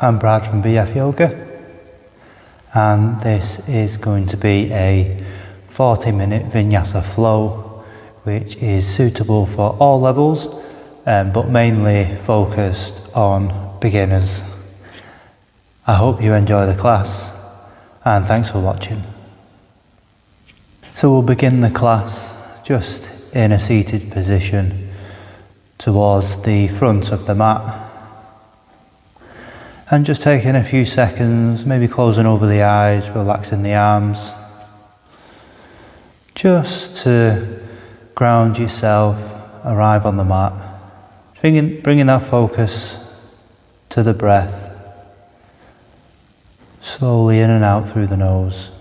I'm Brad from BF Yoga, and this is going to be a 40-minute Vinyasa flow, which is suitable for all levels, but mainly focused on beginners. I hope you enjoy the class, and thanks for watching. So we'll begin the class just in a seated position towards the front of the mat. And just taking a few seconds, maybe closing over the eyes, relaxing the arms, just to ground yourself, arrive on the mat, bringing that focus to the breath, slowly in and out through the nose.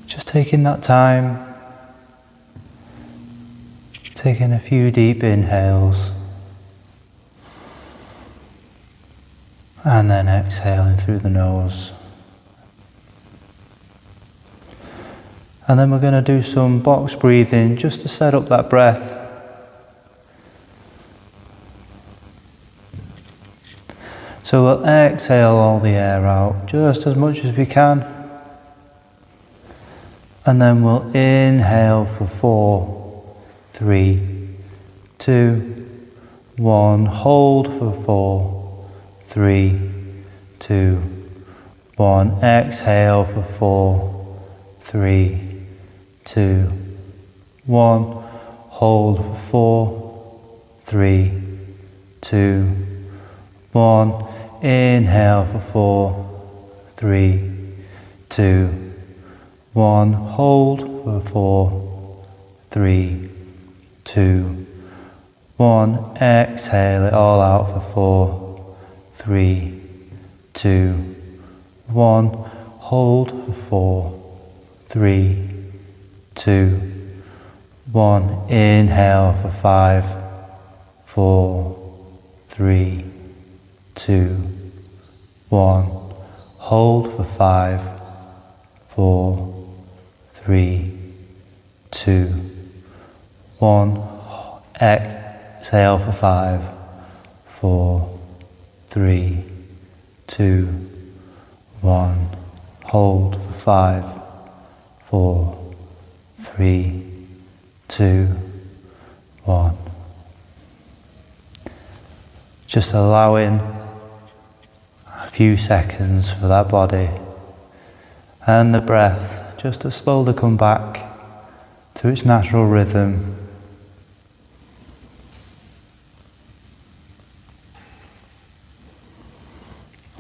Just taking that time, taking a few deep inhales and then exhaling through the nose. And then we're going to do some box breathing just to set up that breath. So we'll exhale all the air out just as much as we can. And then we'll inhale for 4, 3, 2, 1. Hold for 4, 3, 2, 1. Exhale for 4, 3, 2, 1. Hold for 4, 3, 2, 1. Inhale for 4, 3, 2, 1. Hold for 4, 3, 2, 1. Exhale it all out for 4, 3, 2, 1. Hold for 4, 3, 2, 1. Inhale for 5, 4, 3, 2, 1. Hold for 5, 4, 3, 2, 1. Exhale for 5, 4, 3, 2, 1. Hold for 5, 4, 3, 2, 1. Just allowing a few seconds for that body and the breath just to slowly come back to its natural rhythm.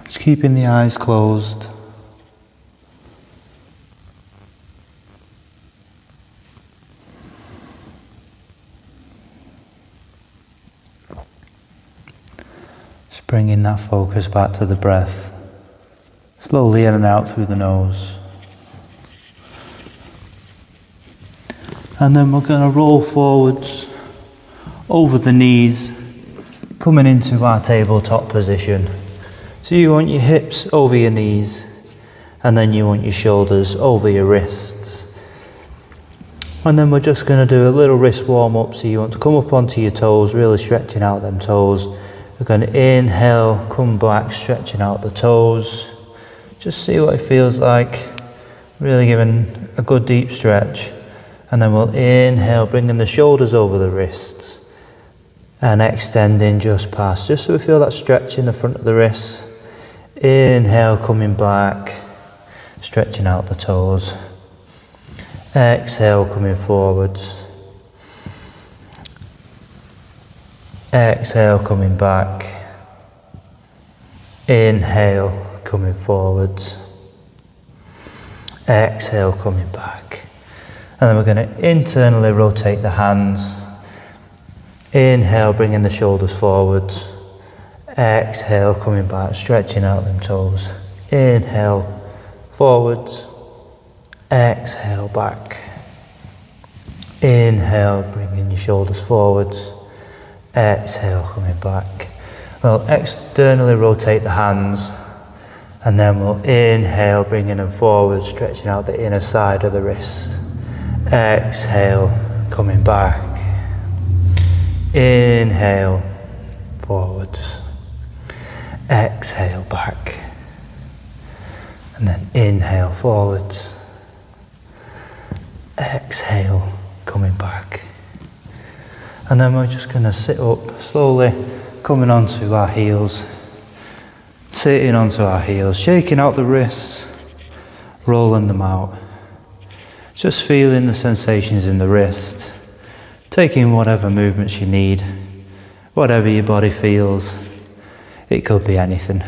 Just keeping the eyes closed. Just bringing that focus back to the breath, slowly in and out through the nose. And then we're going to roll forwards over the knees, coming into our tabletop position. So you want your hips over your knees, and then you want your shoulders over your wrists. And then we're just going to do a little wrist warm up. So you want to come up onto your toes, really stretching out them toes. We're going to inhale, come back, stretching out the toes. Just see what it feels like, really giving a good deep stretch. And then we'll inhale, bringing the shoulders over the wrists and extending just past, just so we feel that stretch in the front of the wrists. Inhale, coming back, stretching out the toes. Exhale, coming forwards. Exhale, coming back. Inhale, coming forwards. Exhale, coming back. And then we're going to internally rotate the hands. Inhale, bringing the shoulders forwards. Exhale, coming back, stretching out them toes. Inhale, forwards. Exhale, back. Inhale, bringing your shoulders forwards. Exhale, coming back. We'll externally rotate the hands. And then we'll inhale, bringing them forward, stretching out the inner side of the wrist. Exhale, coming back. Inhale, forwards. Exhale, back. And then inhale, forwards. Exhale, coming back. And then we're just going to sit up, slowly coming onto our heels. Sitting onto our heels, shaking out the wrists, rolling them out. Just feeling the sensations in the wrist, taking whatever movements you need, whatever your body feels. It could be anything.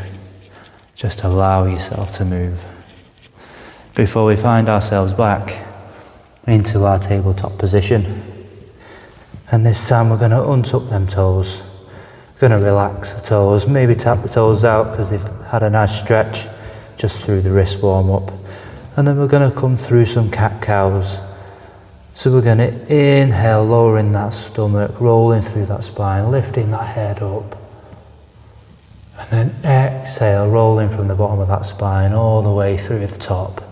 Just allow yourself to move. Before we find ourselves back into our tabletop position. And this time we're going to untuck them toes. Going to relax the toes, maybe tap the toes out because they've had a nice stretch just through the wrist warm up. And then we're going to come through some cat-cows. So we're going to inhale, lowering that stomach, rolling through that spine, lifting that head up. And then exhale, rolling from the bottom of that spine all the way through the top.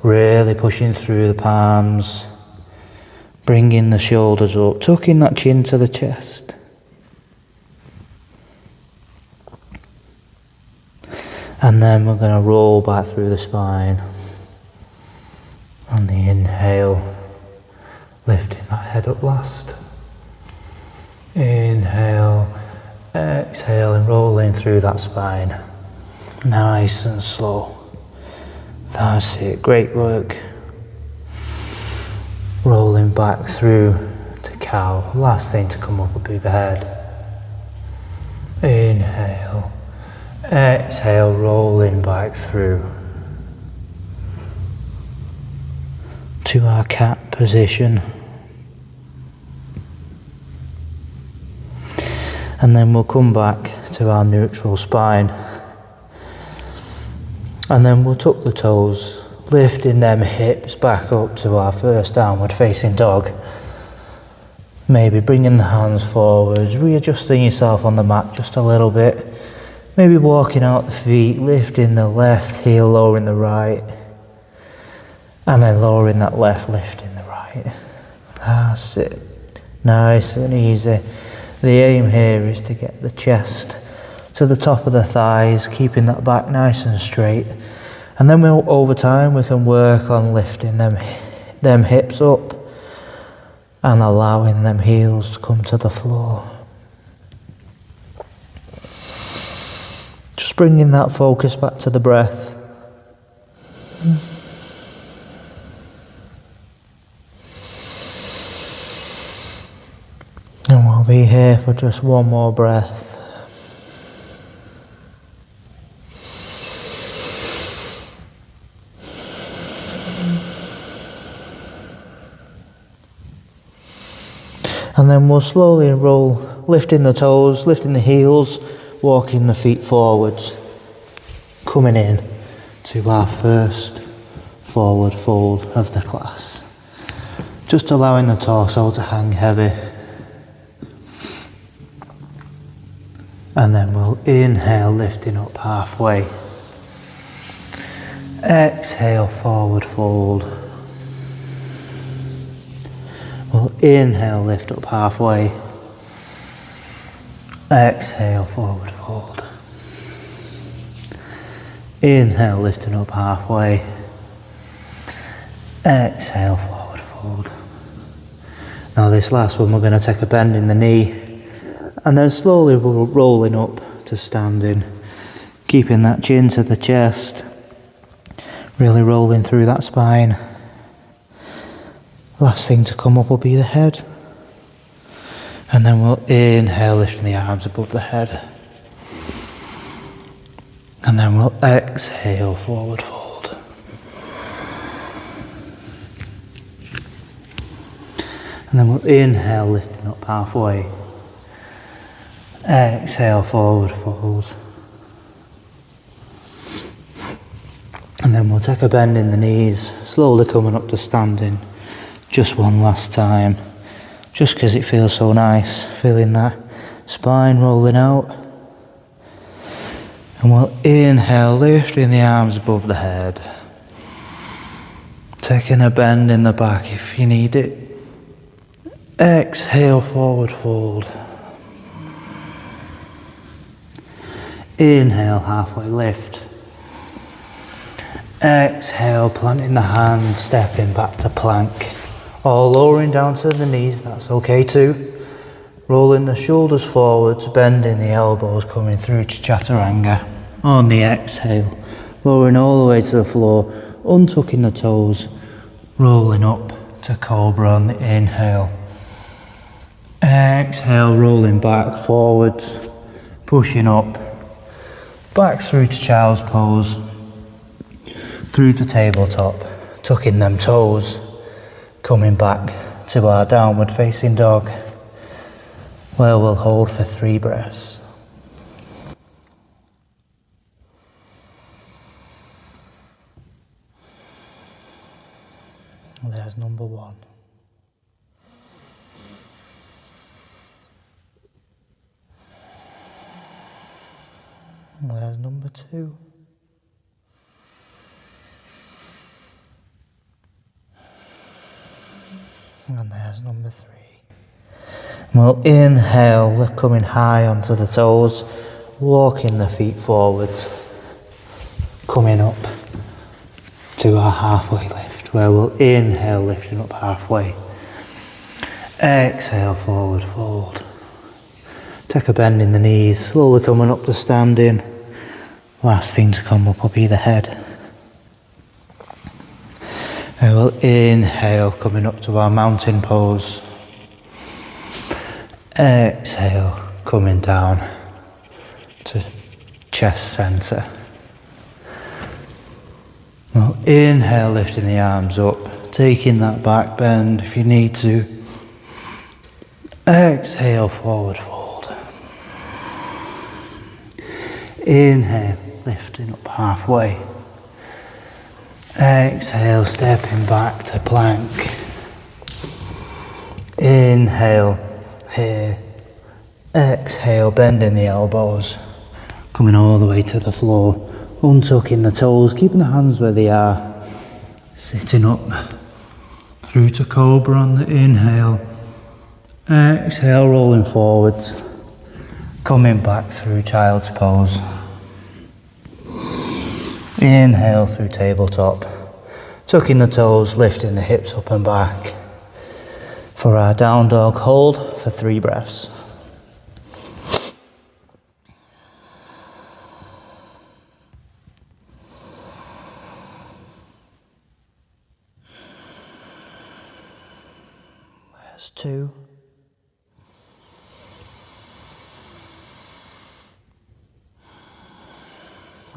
Really pushing through the palms, bringing the shoulders up, tucking that chin to the chest. And then we're going to roll back through the spine. On the inhale, lifting that head up last. Inhale, exhale, and rolling through that spine. Nice and slow. That's it, great work. Rolling back through to cow. Last thing to come up will be the head. Inhale. Exhale, rolling back through to our cat position. And then we'll come back to our neutral spine. And then we'll tuck the toes, lifting them hips back up to our first downward facing dog. Maybe bringing the hands forwards, readjusting yourself on the mat just a little bit. Maybe walking out the feet, lifting the left heel, lowering the right. And then lowering that left, lifting the right. That's it. Nice and easy. The aim here is to get the chest to the top of the thighs, keeping that back nice and straight. And then over time we can work on lifting them hips up and allowing them heels to come to the floor. Just bringing that focus back to the breath. And we'll be here for just one more breath. And then we'll slowly roll, lifting the toes, lifting the heels, walking the feet forwards, coming in to our first forward fold of the class. Just allowing the torso to hang heavy. And then we'll inhale, lifting up halfway. Exhale, forward fold. We'll inhale, lift up halfway. Exhale, forward fold. Inhale, lifting up halfway. Exhale, forward fold. Now this last one, we're going to take a bend in the knee and then slowly rolling up to standing, keeping that chin to the chest, really rolling through that spine. Last thing to come up will be the head. And then we'll inhale, lifting the arms above the head. And then we'll exhale, forward fold. And then we'll inhale, lifting up halfway. Exhale, forward fold. And then we'll take a bend in the knees, slowly coming up to standing. Just one last time. Just because it feels so nice, feeling that spine rolling out. And we'll inhale, lifting the arms above the head. Taking a bend in the back if you need it. Exhale, forward fold. Inhale, halfway lift. Exhale, planting the hands, stepping back to plank. Or lowering down to the knees, that's okay too. Rolling the shoulders forwards, bending the elbows, coming through to chaturanga. On the exhale, lowering all the way to the floor, untucking the toes, rolling up to cobra on the inhale. Exhale, rolling back, forwards, pushing up, back through to child's pose, through to tabletop, tucking them toes, coming back to our downward facing dog, where we'll hold for 3 breaths. There's number 1. There's number 2. And there's number 3. And we'll inhale, coming high onto the toes, walking the feet forwards, coming up to our halfway lift, where we'll inhale, lifting up halfway. Exhale, forward fold. Take a bend in the knees, slowly coming up to standing. Last thing to come up will be the head. And we'll inhale, coming up to our mountain pose. Exhale, coming down to chest center. We'll inhale, lifting the arms up, taking that back bend if you need to. Exhale, forward fold. Inhale, lifting up halfway. Exhale, stepping back to plank. Inhale, here. Exhale, bending the elbows, coming all the way to the floor, untucking the toes, keeping the hands where they are, sitting up, through to cobra on the inhale. Exhale, rolling forwards, coming back through child's pose. Inhale through tabletop, tucking the toes, lifting the hips up and back. For our down dog, hold for 3 breaths. There's 2.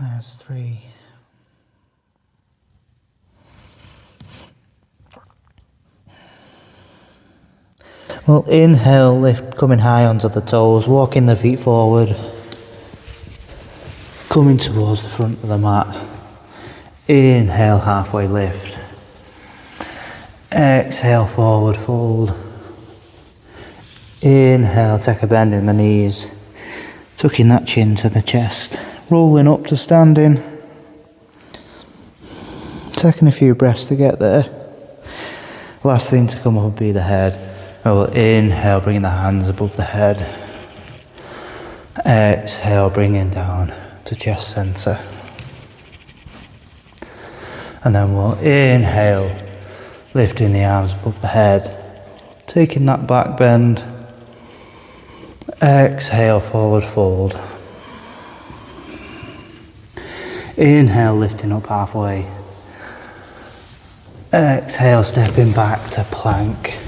There's 3. Well, inhale, lift, coming high onto the toes, walking the feet forward, coming towards the front of the mat. Inhale, halfway lift. Exhale, forward fold. Inhale, take a bend in the knees, tucking that chin to the chest, rolling up to standing. Taking a few breaths to get there. Last thing to come up will be the head. I will inhale, bringing the hands above the head. Exhale, bringing down to chest center. And then we'll inhale, lifting the arms above the head, taking that back bend. Exhale, forward fold. Inhale, lifting up halfway. Exhale, stepping back to plank.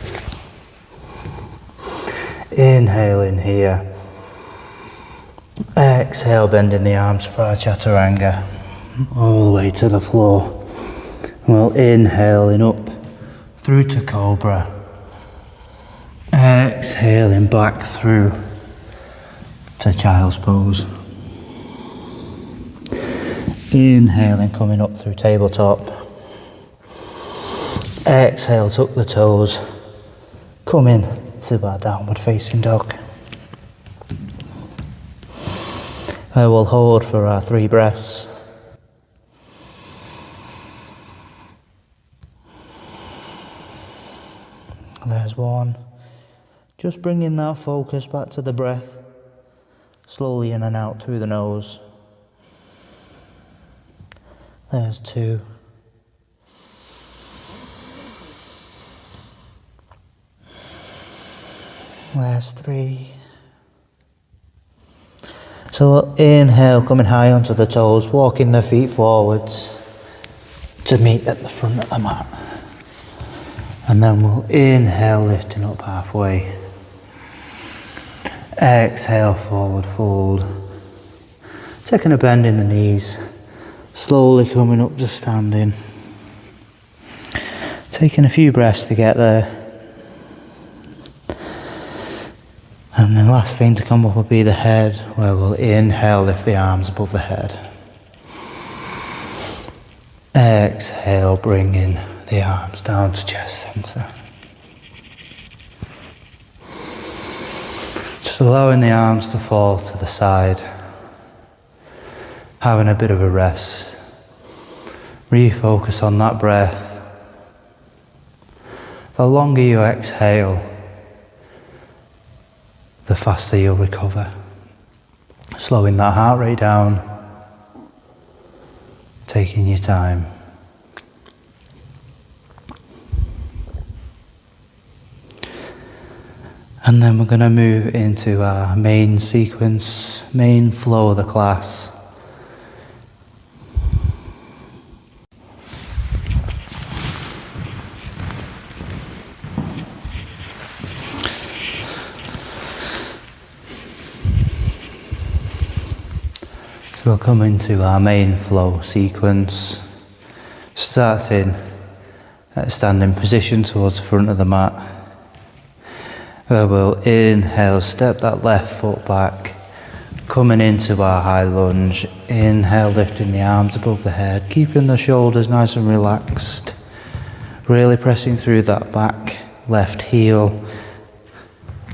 Inhale in here. Exhale, bending the arms for our chaturanga, all the way to the floor. We'll inhaling up through to cobra. Exhaling back through to child's pose. Inhaling, coming up through tabletop. Exhale, tuck the toes. Come in to our downward facing dog. I will hold for our 3 breaths. There's 1, Just bringing that focus back to the breath, slowly in and out through the nose. There's 2. There's 3. So inhale, coming high onto the toes, walking the feet forwards to meet at the front of the mat. And then we'll inhale, lifting up halfway. Exhale, forward fold. Taking a bend in the knees, slowly coming up to standing. Taking a few breaths to get there. And the last thing to come up will be the head, where we'll inhale, lift the arms above the head. Exhale, bringing the arms down to chest center. Just allowing the arms to fall to the side. Having a bit of a rest. Refocus on that breath. The longer you exhale, the faster you'll recover. Slowing that heart rate down, taking your time. And then we're going to move into our main sequence, main flow of the class. So we'll come into our main flow sequence, starting at a standing position towards the front of the mat, where we'll inhale, step that left foot back, coming into our high lunge. Inhale, lifting the arms above the head, keeping the shoulders nice and relaxed, really pressing through that back left heel,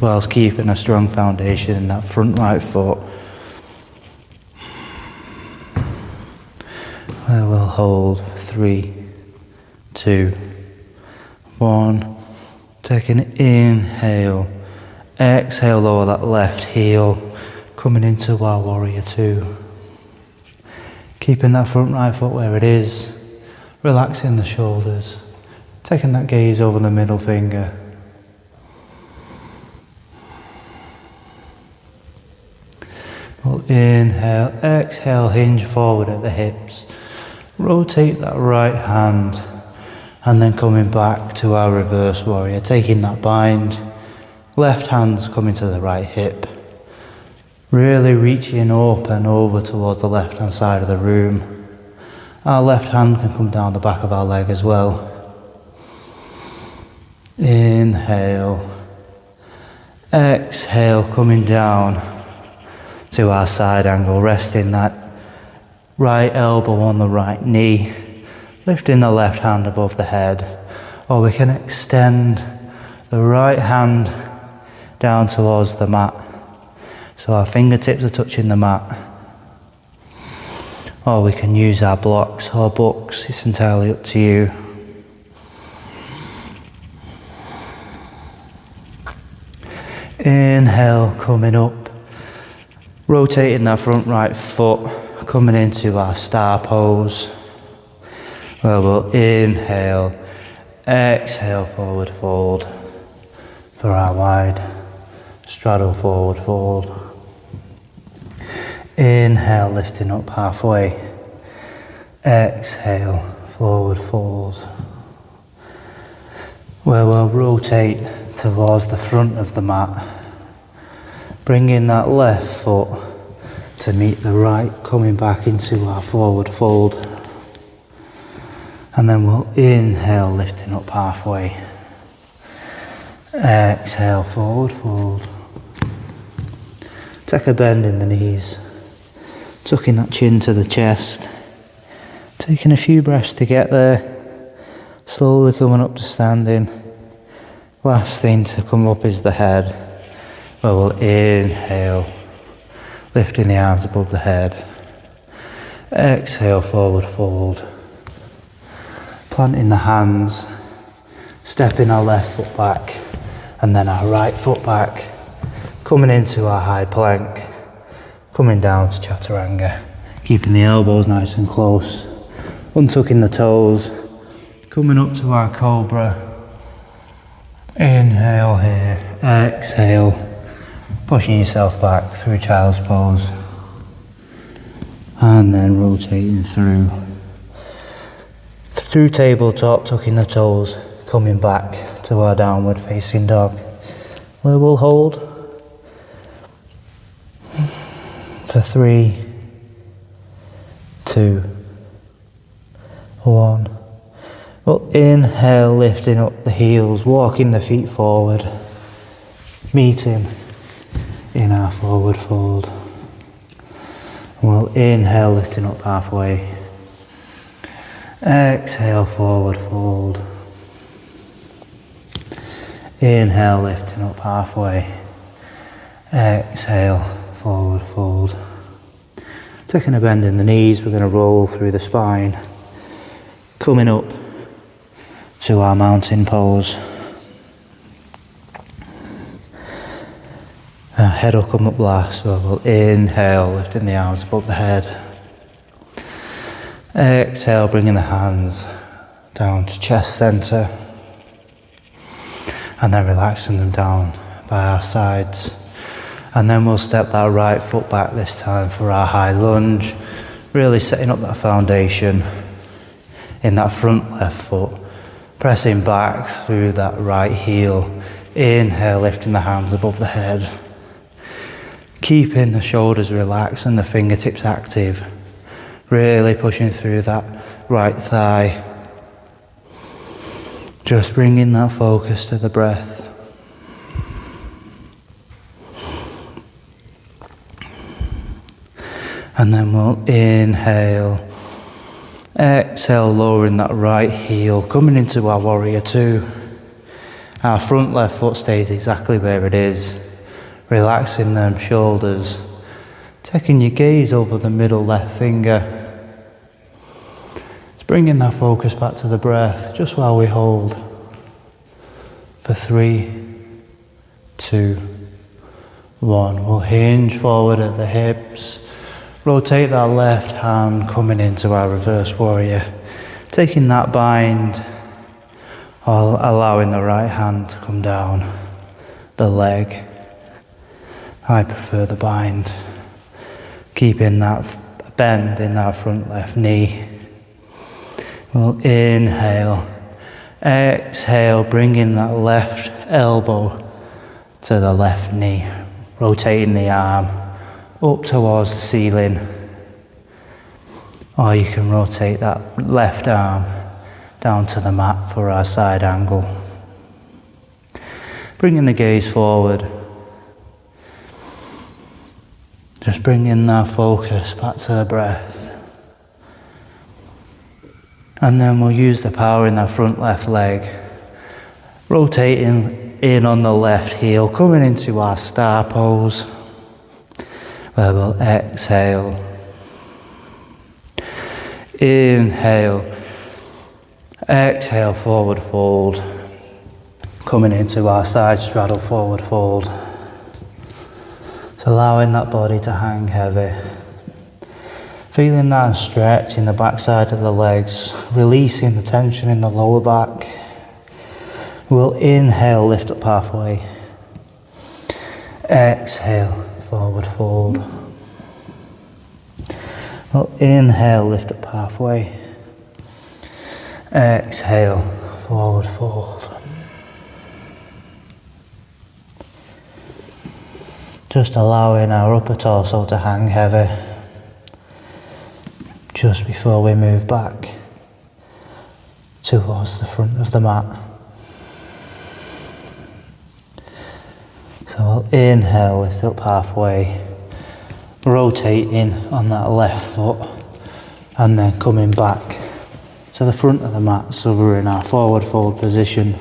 whilst keeping a strong foundation in that front right foot. I will hold 3, 2, 1. Take an inhale. Exhale, lower that left heel, coming into our warrior 2. Keeping that front right foot where it is, relaxing the shoulders, taking that gaze over the middle finger. We'll inhale, exhale, hinge forward at the hips. Rotate that right hand, and then coming back to our reverse warrior, taking that bind. Left hand's coming to the right hip. Really reaching up and over towards the left hand side of the room. Our left hand can come down the back of our leg as well. Inhale. Exhale, coming down to our side angle, resting that right elbow on the right knee, lifting the left hand above the head, or we can extend the right hand down towards the mat, so our fingertips are touching the mat, or we can use our blocks or books, it's entirely up to you. Inhale, coming up, rotating that front right foot, coming into our star pose, where we'll inhale, exhale, forward fold for our wide straddle forward fold. Inhale, lifting up halfway, exhale, forward fold, where we'll rotate towards the front of the mat, bringing that left foot to meet the right, coming back into our forward fold. And then we'll inhale, lifting up halfway. Exhale, forward fold. Take a bend in the knees, tucking that chin to the chest. Taking a few breaths to get there. Slowly coming up to standing. Last thing to come up is the head, where we'll inhale, lifting the arms above the head. Exhale, forward fold. Planting the hands, stepping our left foot back, And then our right foot back, coming into our high plank, coming down to chaturanga, keeping the elbows nice and close, untucking the toes, coming up to our cobra. Inhale here, exhale, pushing yourself back through child's pose, and then rotating through tabletop, tucking the toes, coming back to our downward facing dog, where we'll hold for 3, 2, 1. We'll inhale, lifting up the heels, walking the feet forward, meeting in our forward fold. And we'll inhale, lifting up halfway. Exhale, forward fold. Inhale, lifting up halfway. Exhale, forward fold. Taking a bend in the knees, we're going to roll through the spine, coming up to our mountain pose. Our head will come up last, so we'll inhale, lifting the arms above the head. Exhale, bringing the hands down to chest center, and then relaxing them down by our sides. And then we'll step that right foot back this time for our high lunge, really setting up that foundation in that front left foot, pressing back through that right heel. Inhale, lifting the hands above the head, keeping the shoulders relaxed and the fingertips active, really pushing through that right thigh, just bringing that focus to the breath. And then we'll inhale, exhale, lowering that right heel, coming into our warrior two. Our front left foot stays exactly where it is, relaxing them shoulders, taking your gaze over the middle left finger. It's bringing that focus back to the breath, just while we hold for 3, 2, 1. We'll hinge forward at the hips. Rotate that left hand, coming into our reverse warrior, taking that bind, or allowing the right hand to come down the leg. I prefer the bind, keeping that bend in our front left knee. We'll inhale, exhale, bringing that left elbow to the left knee, rotating the arm up towards the ceiling, or you can rotate that left arm down to the mat for our side angle. Bringing the gaze forward, just bringing that focus back to the breath. And then we'll use the power in that front left leg, rotating in on the left heel, coming into our star pose, where we'll exhale, inhale, exhale, forward fold, coming into our side straddle forward fold. So allowing that body to hang heavy, feeling that stretch in the back side of the legs, releasing the tension in the lower back. We'll inhale, lift up halfway, exhale, forward fold. We'll inhale, lift up halfway, exhale, forward fold. Just allowing our upper torso to hang heavy just before we move back towards the front of the mat. So we'll inhale, lift up halfway, rotating on that left foot, and then coming back to the front of the mat, so we're in our forward fold position.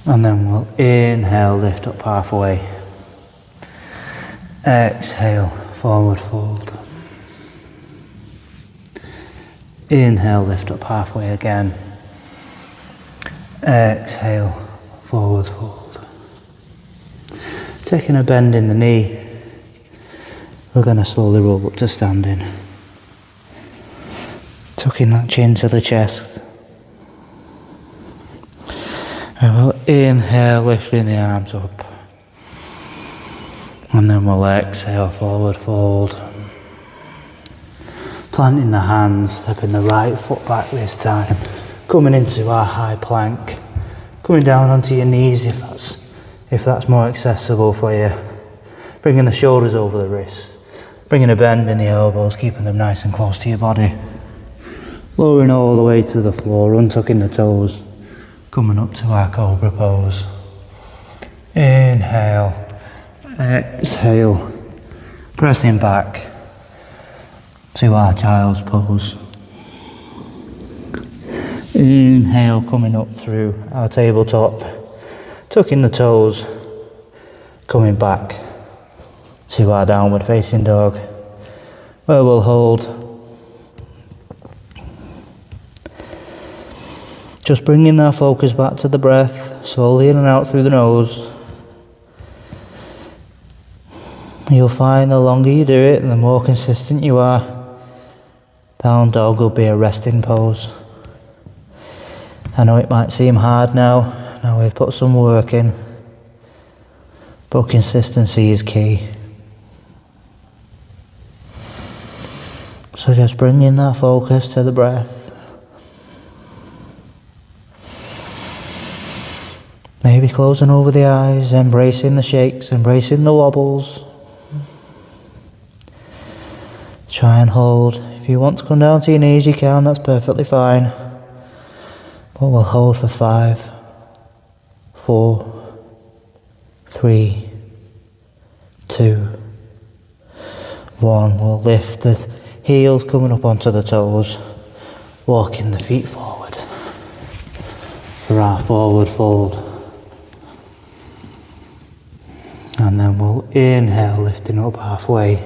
And then we'll inhale, lift up halfway, exhale, forward fold. Inhale, lift up halfway again, exhale, forward taking a bend in the knee, we're going to slowly roll up to standing. Tucking that chin to the chest. And we'll inhale, lifting the arms up. And then we'll exhale, forward fold. Planting the hands, stepping the right foot back this time. Coming into our high plank. Coming down onto your knees if that's more accessible for you. Bringing the shoulders over the wrists. Bringing a bend in the elbows, keeping them nice and close to your body. Lowering all the way to the floor, untucking the toes. Coming up to our cobra pose. Inhale, exhale, pressing back to our child's pose. Inhale, coming up through our tabletop, tucking the toes, coming back to our downward facing dog, where we'll hold. Just bringing our focus back to the breath, slowly in and out through the nose. You'll find the longer you do it, the more consistent you are. Down dog will be a resting pose. I know it might seem hard now we've put some work in, but consistency is key. So just bringing that focus to the breath. Maybe closing over the eyes, embracing the shakes, embracing the wobbles. Try and hold. If you want to come down to your knees, you can, that's perfectly fine. But we'll hold for 5, 4, 3, 2, 1. We'll lift the heels coming up onto the toes, walking the feet forward for our forward fold. And then we'll inhale, lifting up halfway.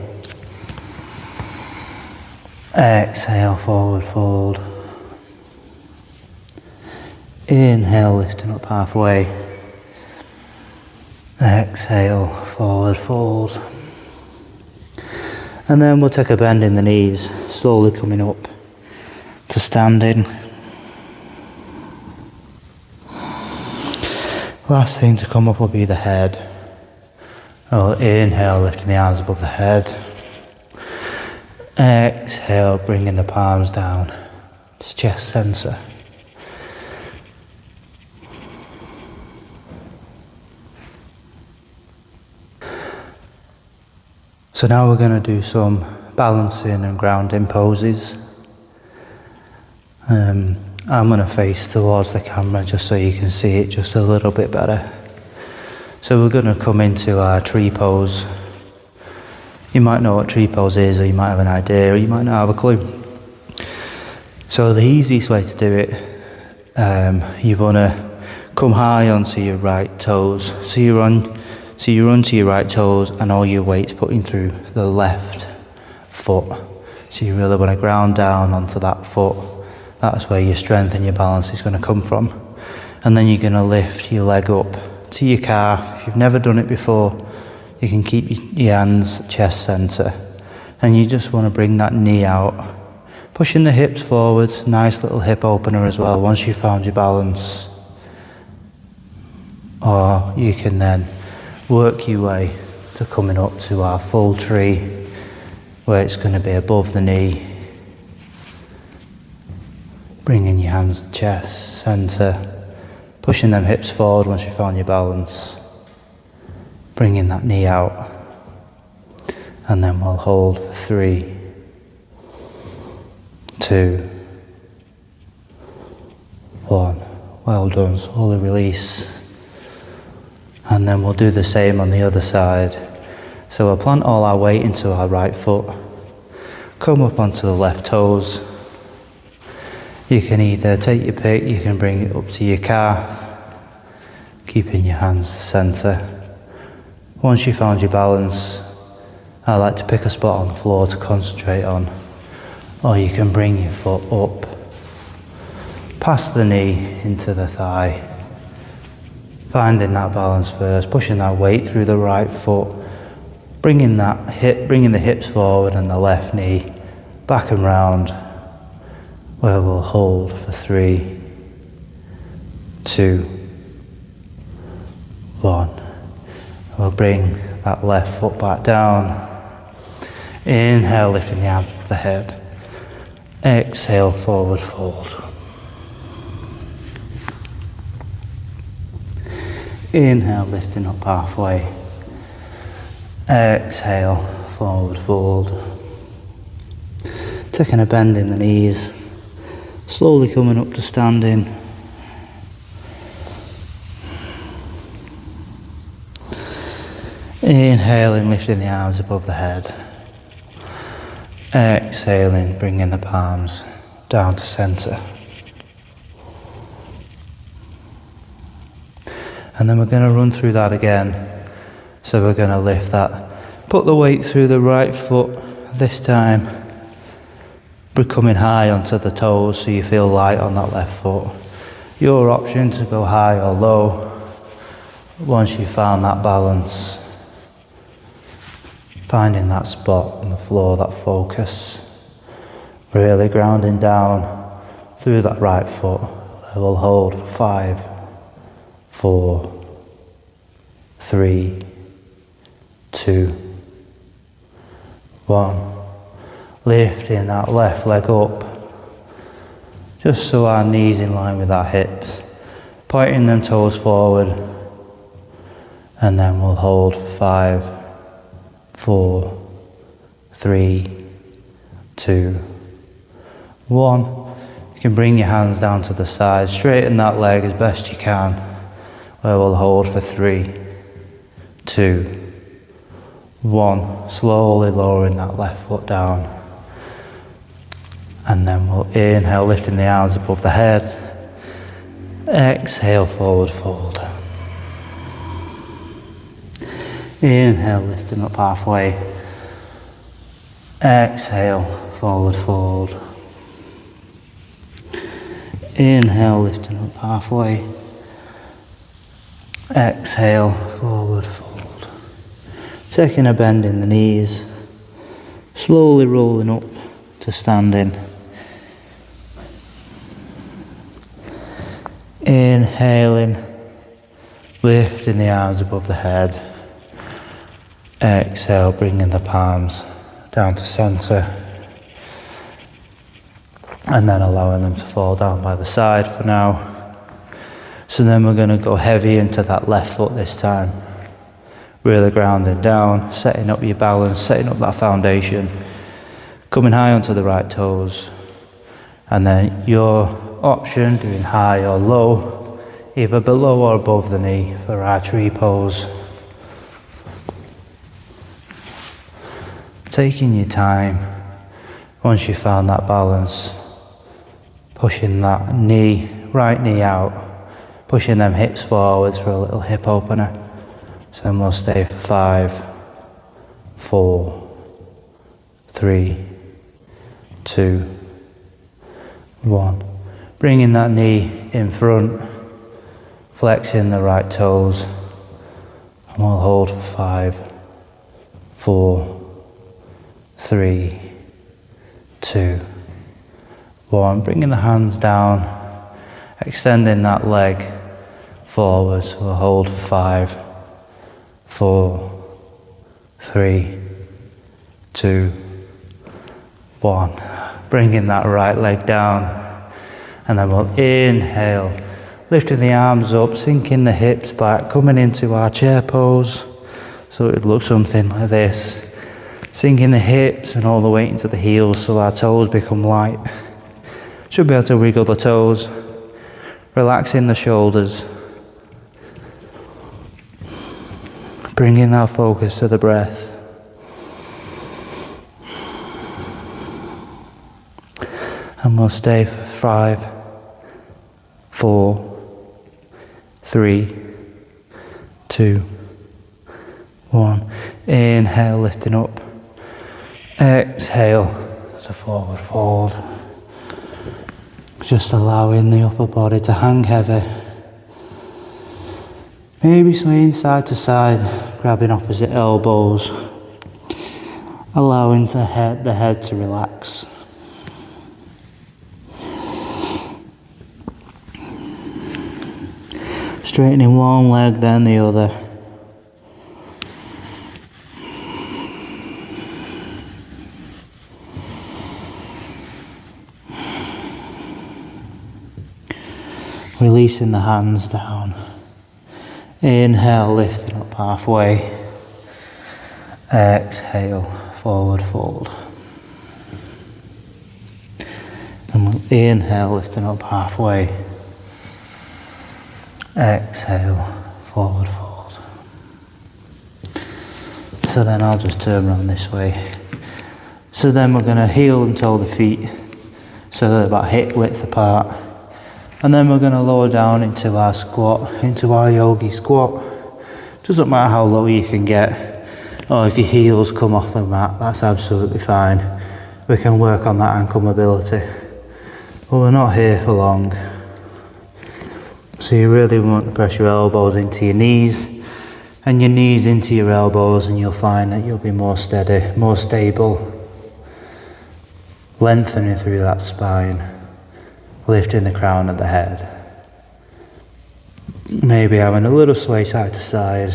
Exhale, forward fold. Inhale, lifting up halfway. Exhale, forward fold. And then we'll take a bend in the knees, slowly coming up to standing. Last thing to come up will be the head. I'll inhale, lifting the arms above the head. Exhale, bringing the palms down to chest center. So now we're going to do some balancing and grounding poses. I'm going to face towards the camera just so you can see it just a little bit better. So we're going to come into our tree pose. You might know what tree pose is, or you might have an idea, or you might not have a clue. So the easiest way to do it, you want to come high onto your right toes. So you run to your right toes and all your weight's putting through the left foot. So you really want to ground down onto that foot. That's where your strength and your balance is going to come from. And then you're going to lift your leg up to your calf. If you've never done it before, you can keep your hands chest center. And you just want to bring that knee out. Pushing the hips forward, nice little hip opener as well once you've found your balance. Or you can then work your way to coming up to our full tree, where it's going to be above the knee. Bringing your hands to chest center. Pushing them hips forward once you've found your balance. Bringing that knee out. And then we'll hold for 3, 2, 1. Well done, slowly release. And then we'll do the same on the other side. So we'll plant all our weight into our right foot. Come up onto the left toes. You can either take your pick, you can bring it up to your calf, keeping your hands center. Once you've found your balance, I like to pick a spot on the floor to concentrate on, or you can bring your foot up, past the knee into the thigh, Finding that balance first, pushing that weight through the right foot, bringing the hips forward and the left knee back and round, where we'll hold for 3, 2, 1. We'll bring that left foot back down. Inhale, lifting the arm above the head. Exhale, forward fold. Inhale, lifting up halfway. Exhale, forward fold. Taking a bend in the knees. Slowly coming up to standing. Inhaling, lifting the arms above the head. Exhaling, bringing the palms down to center. And then we're going to run through that again. So we're going to lift that, put the weight through the right foot this time. We're coming high onto the toes so you feel light on that left foot. Your option to go high or low once you've found that balance. Finding that spot on the floor, that focus. Really grounding down through that right foot. We'll hold for 5, 4, 3, 2, 1. Lifting that left leg up, just so our knees in line with our hips. Pointing them toes forward, and then we'll hold for 5, 4, 3, 2, 1. You can bring your hands down to the side, straighten that leg as best you can, where we'll hold for 3, 2, 1. Slowly lowering that left foot down. And then we'll inhale, lifting the arms above the head. Exhale, forward fold. Inhale, lifting up halfway. Exhale, forward fold. Inhale, lifting up halfway. Exhale, forward fold. Taking a bend in the knees. Slowly rolling up to standing. Inhaling, lifting the arms above the head. Exhale, bringing the palms down to center. And then allowing them to fall down by the side for now. So then we're going to go heavy into that left foot this time. Really grounding down, setting up your balance, setting up that foundation. Coming high onto the right toes. And then your option, doing high or low, either below or above the knee for our tree pose. Taking your time, once you've found that balance, pushing that right knee out, pushing them hips forwards for a little hip opener. So then we'll stay for 5, 4, 3, 2, 1. Bringing that knee in front, flexing the right toes, and we'll hold for 5, 4, 3, 2, 1. Bringing the hands down, extending that leg forward. So we'll hold for 5, 4, 3, 2, 1. Bringing that right leg down. And then we'll inhale, lifting the arms up, sinking the hips back, coming into our chair pose. So it would look something like this. Sinking the hips and all the weight into the heels so our toes become light. Should be able to wiggle the toes, relaxing the shoulders. Bringing our focus to the breath. And we'll stay for 5, 4, 3, 2, 1. Inhale, lifting up. Exhale to forward fold. Just allowing the upper body to hang heavy. Maybe swaying side to side, grabbing opposite elbows, allowing the head to relax. Straightening one leg, then the other. Releasing the hands down. Inhale, lifting up halfway. Exhale, forward fold. And we'll inhale, lifting up halfway. Exhale, forward fold. So then I'll just turn around this way. So then we're going to heel and toe the feet so they're about hip width apart. And then we're going to lower down into our squat, into our yogi squat. Doesn't matter how low you can get, or if your heels come off the mat, that's absolutely fine. We can work on that ankle mobility. But we're not here for long. So you really want to press your elbows into your knees, and your knees into your elbows, and you'll find that you'll be more steady, more stable. Lengthening through that spine. Lifting the crown of the head. Maybe having a little sway side to side.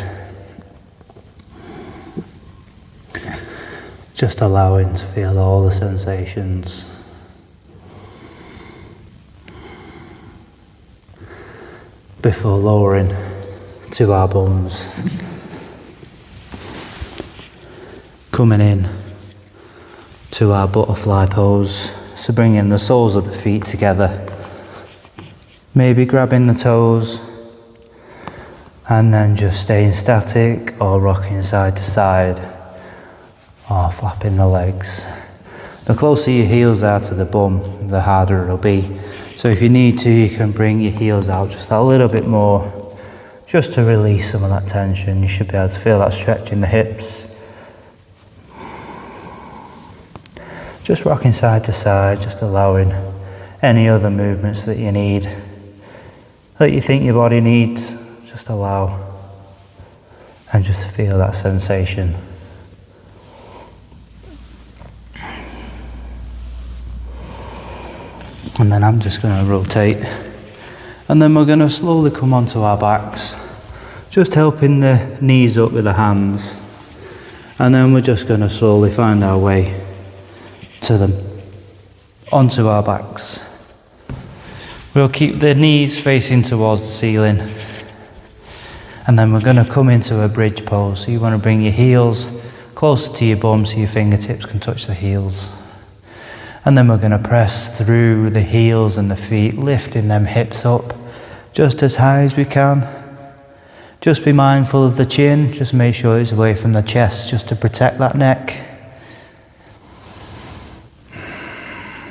Just allowing to feel all the sensations. Before lowering to our bums. Coming in to our butterfly pose. So bringing the soles of the feet together, maybe grabbing the toes, and then just staying static or rocking side to side, or flapping the legs. The closer your heels are to the bum, the harder it'll be. So if you need to, you can bring your heels out just a little bit more, just to release some of that tension. You should be able to feel that stretch in the hips. Just rocking side to side, just allowing any other movements that you need, that you think your body needs, just allow and just feel that sensation. And then I'm just going to rotate, and then we're going to slowly come onto our backs, just helping the knees up with the hands, and then we're just going to slowly find our way to them, onto our backs. We'll keep the knees facing towards the ceiling, and then we're going to come into a bridge pose. So you want to bring your heels closer to your bum so your fingertips can touch the heels. And then we're going to press through the heels and the feet, lifting them hips up just as high as we can. Just be mindful of the chin, just make sure it's away from the chest just to protect that neck.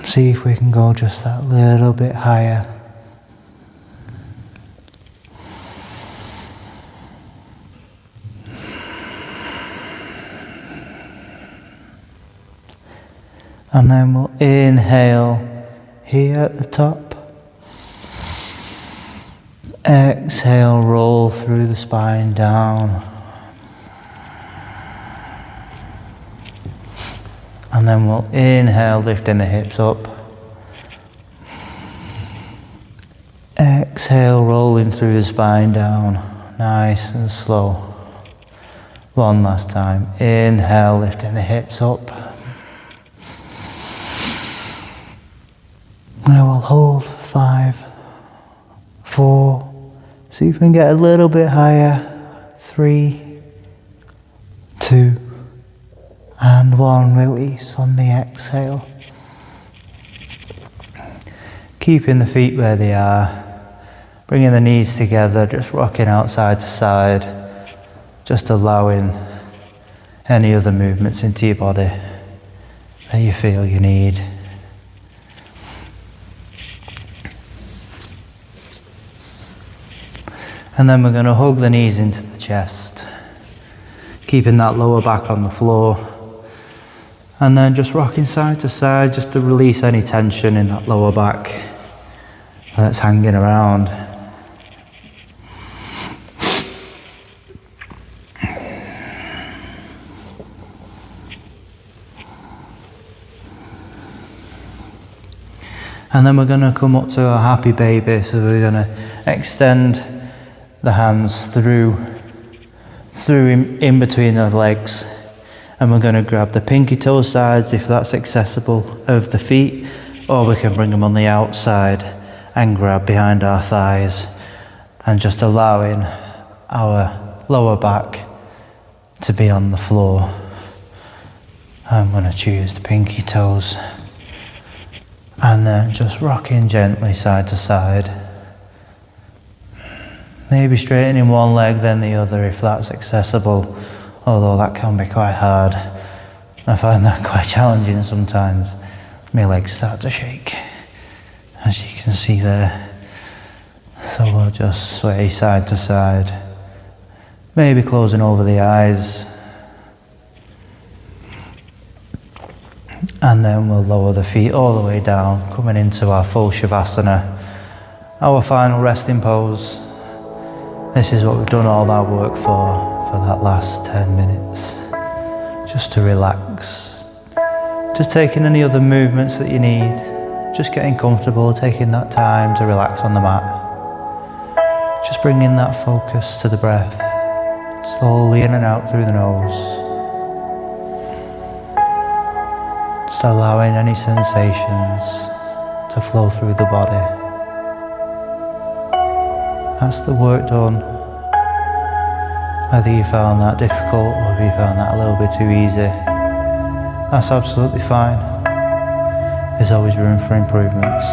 See if we can go just that little bit higher. And then we'll inhale here at the top. Exhale, roll through the spine down. And then we'll inhale, lifting the hips up. Exhale, rolling through the spine down. Nice and slow. One last time. Inhale, lifting the hips up. Now we'll hold for 5, 4, see if we can get a little bit higher. 3, 2, and 1. Release on the exhale. Keeping the feet where they are. Bringing the knees together, just rocking out side to side. Just allowing any other movements into your body that you feel you need. And then we're going to hug the knees into the chest, keeping that lower back on the floor. And then just rocking side to side just to release any tension in that lower back that's hanging around. And then we're going to come up to our happy baby. So we're going to extend the hands through in between the legs, and we're going to grab the pinky toe sides if that's accessible of the feet, or we can bring them on the outside and grab behind our thighs, and just allowing our lower back to be on the floor. I'm going to choose the pinky toes, and then just rocking gently side to side. Maybe straightening one leg then the other if that's accessible, although that can be quite hard. I find that quite challenging sometimes. My legs start to shake, as you can see there. So we'll just sway side to side, maybe closing over the eyes. And then we'll lower the feet all the way down, coming into our full Shavasana, our final resting pose. This is what we've done all our work for that last 10 minutes. Just to relax. Just taking any other movements that you need. Just getting comfortable, taking that time to relax on the mat. Just bringing that focus to the breath. Slowly in and out through the nose. Just allowing any sensations to flow through the body. That's the work done. Whether you found that difficult or if you found that a little bit too easy, that's absolutely fine. There's always room for improvements.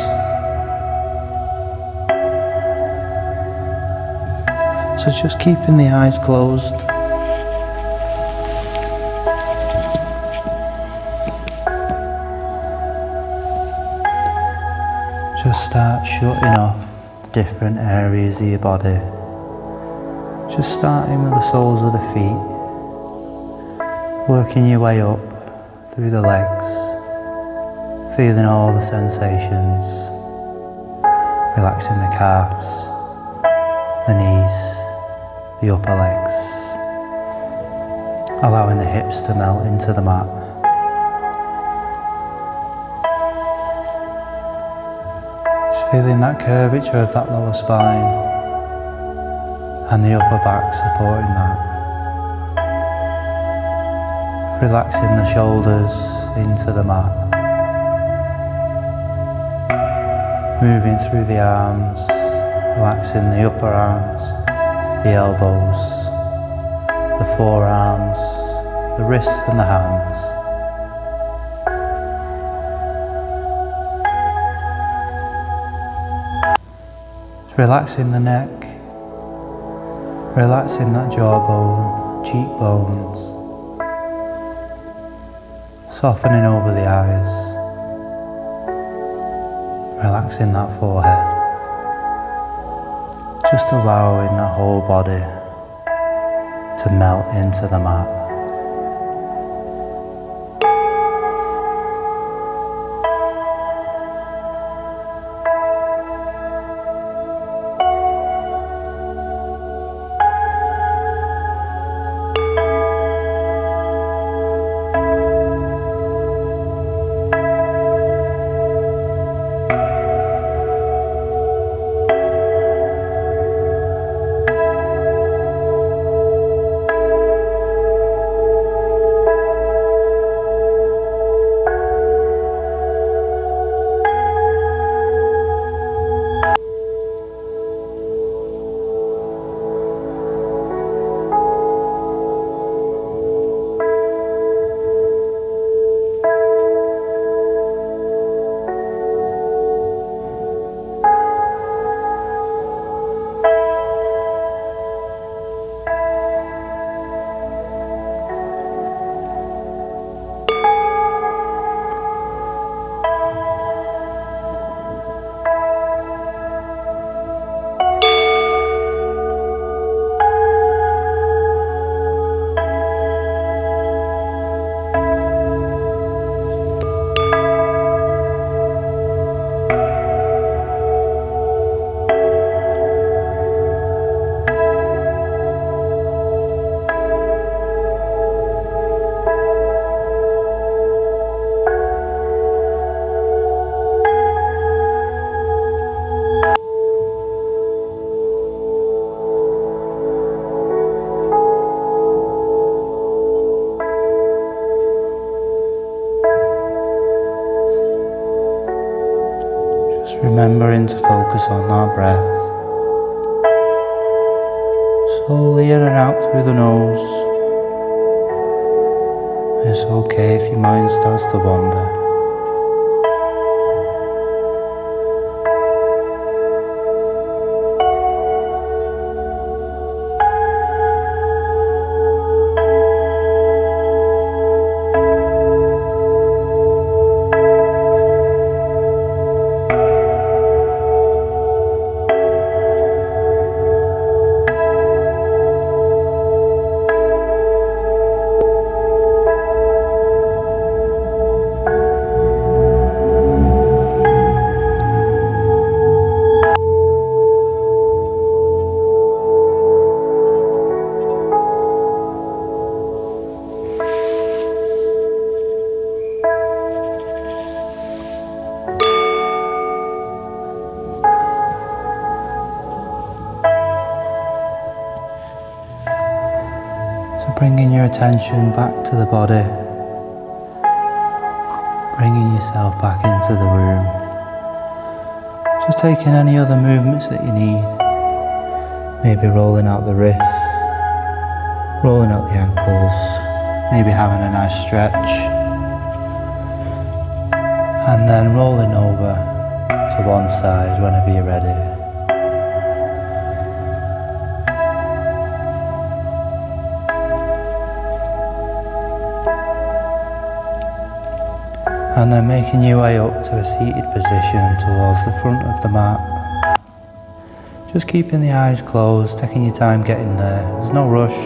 So just keeping the eyes closed. Just start shutting off different areas of your body. Just starting with the soles of the feet, working your way up through the legs, feeling all the sensations, relaxing the calves, the knees, the upper legs, allowing the hips to melt into the mat. Feeling that curvature of that lower spine and the upper back supporting that. Relaxing the shoulders into the mat. Moving through the arms, relaxing the upper arms, the elbows, the forearms, the wrists and the hands. Relaxing the neck, relaxing that jawbone, cheekbones, softening over the eyes, relaxing that forehead, just allowing the whole body to melt into the mat. remembering to focus on that breath. Slowly in and out through the nose. It's okay if your mind starts to wander. Bringing your attention back to the body, bringing yourself back into the room. Just taking any other movements that you need, maybe rolling out the wrists, rolling out the ankles, maybe having a nice stretch, and then rolling over to one side whenever you're ready. And then making your way up to a seated position towards the front of the mat. Just keeping the eyes closed, taking your time getting there. There's no rush.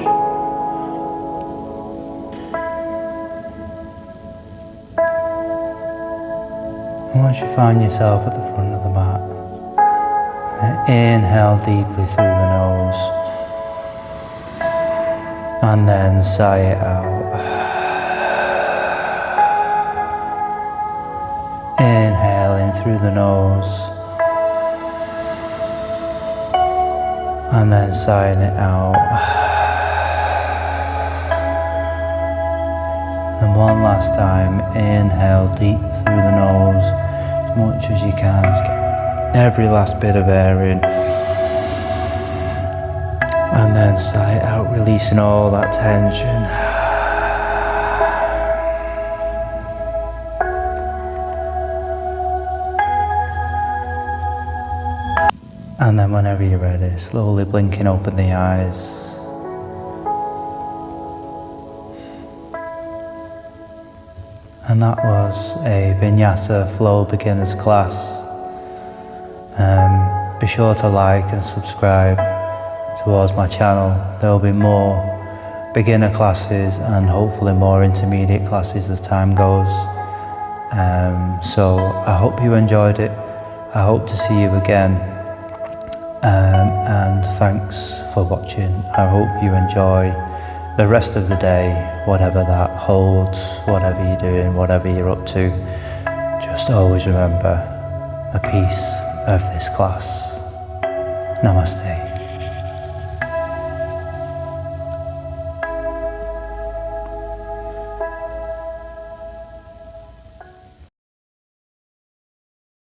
And once you find yourself at the front of the mat, inhale deeply through the nose. And then sigh it out. Inhaling through the nose and then sighing it out. And one last time, inhale deep through the nose as much as you can. Just get every last bit of air in. And then sigh it out, releasing all that tension. And then whenever you're ready, slowly blinking open the eyes. And that was a Vinyasa Flow Beginners class. Be sure to like and subscribe towards my channel. There will be more beginner classes and hopefully more intermediate classes as time goes. So I hope you enjoyed it. I hope to see you again. And thanks for watching. I hope you enjoy the rest of the day, whatever that holds, whatever you're doing, whatever you're up to. Just always remember the peace of this class. Namaste.